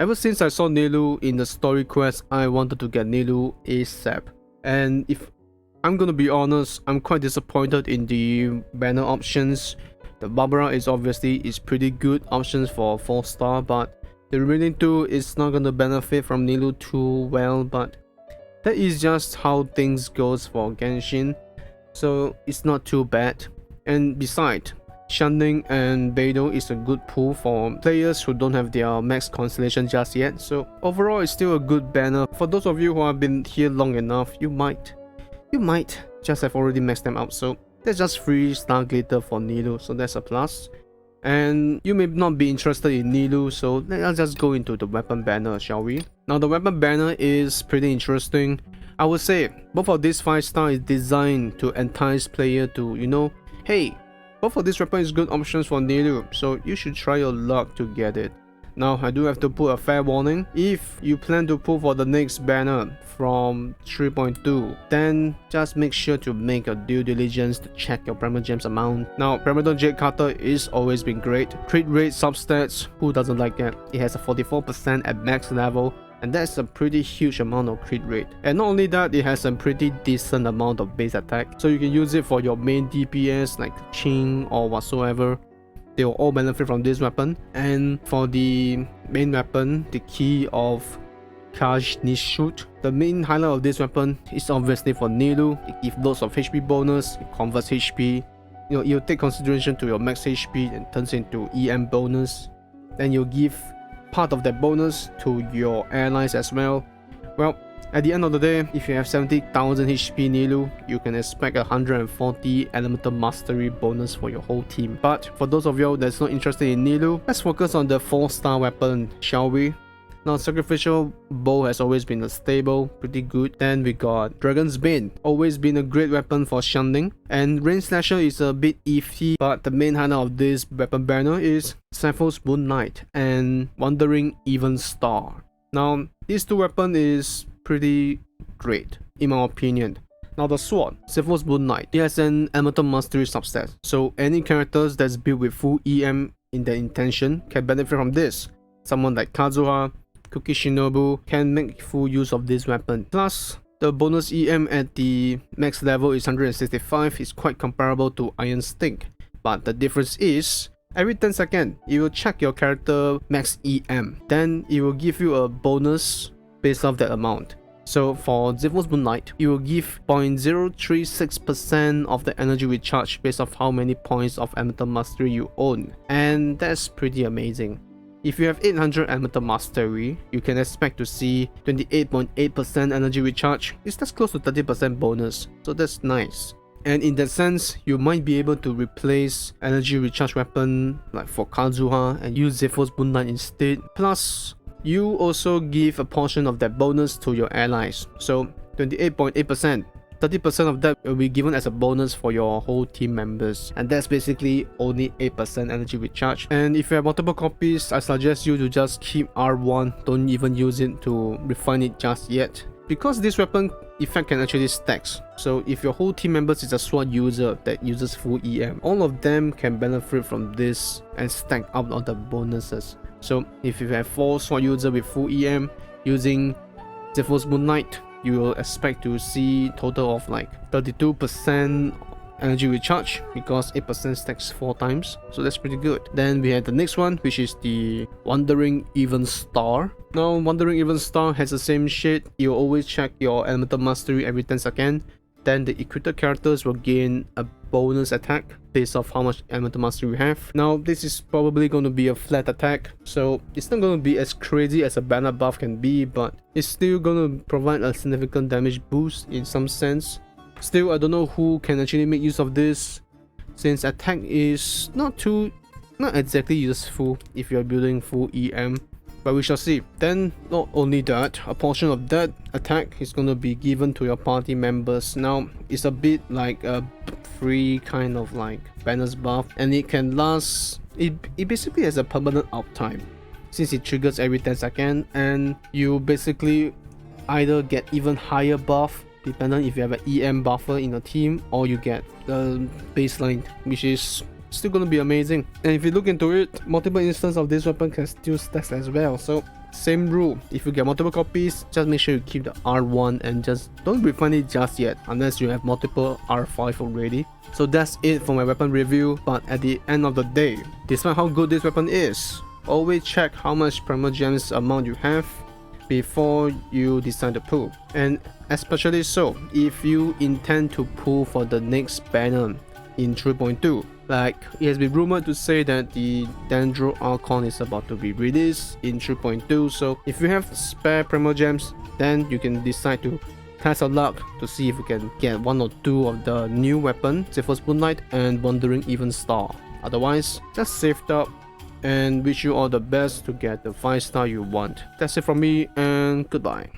Ever since I saw Nilou in the story quest, I wanted to get Nilou ASAP. And if I'm gonna be honest, I'm quite disappointed in the banner options. The Barbara is obviously pretty good options for 4-star, but the remaining two is not gonna benefit from Nilou too well, but that is just how things goes for Genshin, so it's not too bad. And besides, Shunning and Beidou is a good pool for players who don't have their max constellation just yet, so overall it's still a good banner. For those of you who have been here long enough, you might just have already maxed them out, so that's just free star glitter for Nilou, so that's a plus. And you may not be interested in Nilou, so let's just go into the weapon banner, shall we? Now the weapon banner is pretty interesting. I would say both of these 5-star is designed to entice player to, you know, hey, both of these weapons is good options for Nilou, so you should try your luck to get it. Now I do have to put a fair warning. If you plan to pull for the next banner from 3.2, then just make sure to make a due diligence to check your Primal Gems amount. Now Pyramidal Jade Cutter is always been great. Crit rate substats, who doesn't like that? It has a 44% at max level, and that's a pretty huge amount of crit rate. And not only that, it has a pretty decent amount of base attack, so you can use it for your main DPS like Qing or whatsoever. They will all benefit from this weapon. And for the main weapon, the key of Kajnishut, the main highlight of this weapon is obviously for Nilou. It gives lots of HP bonus, it converts HP, you know, you'll take consideration to your max HP and turns into EM bonus. Then you'll give part of that bonus to your allies as well. Well, at the end of the day, if you have 70,000 HP Nilou, you can expect 140 Elemental Mastery bonus for your whole team. But for those of you that's not interested in Nilou, let's focus on the 4-star weapon, shall we? Now, Sacrificial Bow has always been a stable, pretty good. Then we got Dragon's Bane, always been a great weapon for shunning. And Rain Slasher is a bit iffy, but the main highlight of this weapon banner is Zephyr's Moon Knight and Wandering Even Star. Now, these two weapons is pretty great, in my opinion. Now the sword, Zephyr's Moon Knight, it has an Elemental Mastery subset, so any characters that's built with full EM in their intention can benefit from this. Someone like Kazuha, Kuki Shinobu can make full use of this weapon. Plus, the bonus EM at the max level is 165, is quite comparable to Iron Stink, but the difference is every 10 seconds, it will check your character max EM, then it will give you a bonus based off that amount. So for Zephyr's Moon Knight, it will give 0.036% of the energy recharge based off how many points of Elemental Mastery you own, and that's pretty amazing. If you have 800 Elemental Mastery, you can expect to see 28.8% energy recharge. It's just close to 30% bonus, so that's nice. And in that sense, you might be able to replace energy recharge weapon like for Kazuha and use Zephyr's Moon Knight instead. Plus, you also give a portion of that bonus to your allies. So 28.8%, 30% of that will be given as a bonus for your whole team members. And that's basically only 8% energy recharge. And if you have multiple copies, I suggest you to just keep R1. Don't even use it to refine it just yet, because this weapon effect can actually stack. So if your whole team members is a sword user that uses full EM, all of them can benefit from this and stack up on the bonuses. So if you have 4 sword users with full EM using Zephyr's Moon Knight, you will expect to see total of like 32% energy recharge, because 8% stacks 4 times, so that's pretty good. Then we have the next one, which is the Wandering Even Star. Now Wandering Even Star has the same shit. You'll always check your Elemental Mastery every 10 seconds. Then the equipped characters will gain a bonus attack based off how much Elemental Mastery you have. Now this is probably going to be a flat attack, so it's not going to be as crazy as a banner buff can be, but it's still going to provide a significant damage boost in some sense. Still, I don't know who can actually make use of this, since attack is not exactly useful if you're building full EM, but we shall see. Then not only that, a portion of that attack is going to be given to your party members. Now it's a bit like a free kind of like banners buff, and it can last, it basically has a permanent uptime since it triggers every 10 seconds, and you basically either get even higher buff depending if you have an EM buffer in your team, or you get the baseline, which is still gonna be amazing. And if you look into it, multiple instances of this weapon can still stack as well, so Same rule, if you get multiple copies, just make sure you keep the R1 and just don't refund it just yet unless you have multiple R5 already. So that's it for my weapon review, but at the end of the day, despite how good this weapon is, always check how much Primo Gems amount you have before you decide to pull. And especially so, if you intend to pull for the next banner in 3.2. Like, it has been rumored to say that the Dendro Archon is about to be released in 3.2, so if you have spare Primo Gems, then you can decide to test your luck to see if you can get one or two of the new weapon, Zephyr's Moonlight and Wandering Even Star. Otherwise, just save up and wish you all the best to get the 5-star you want. That's it from me, and goodbye.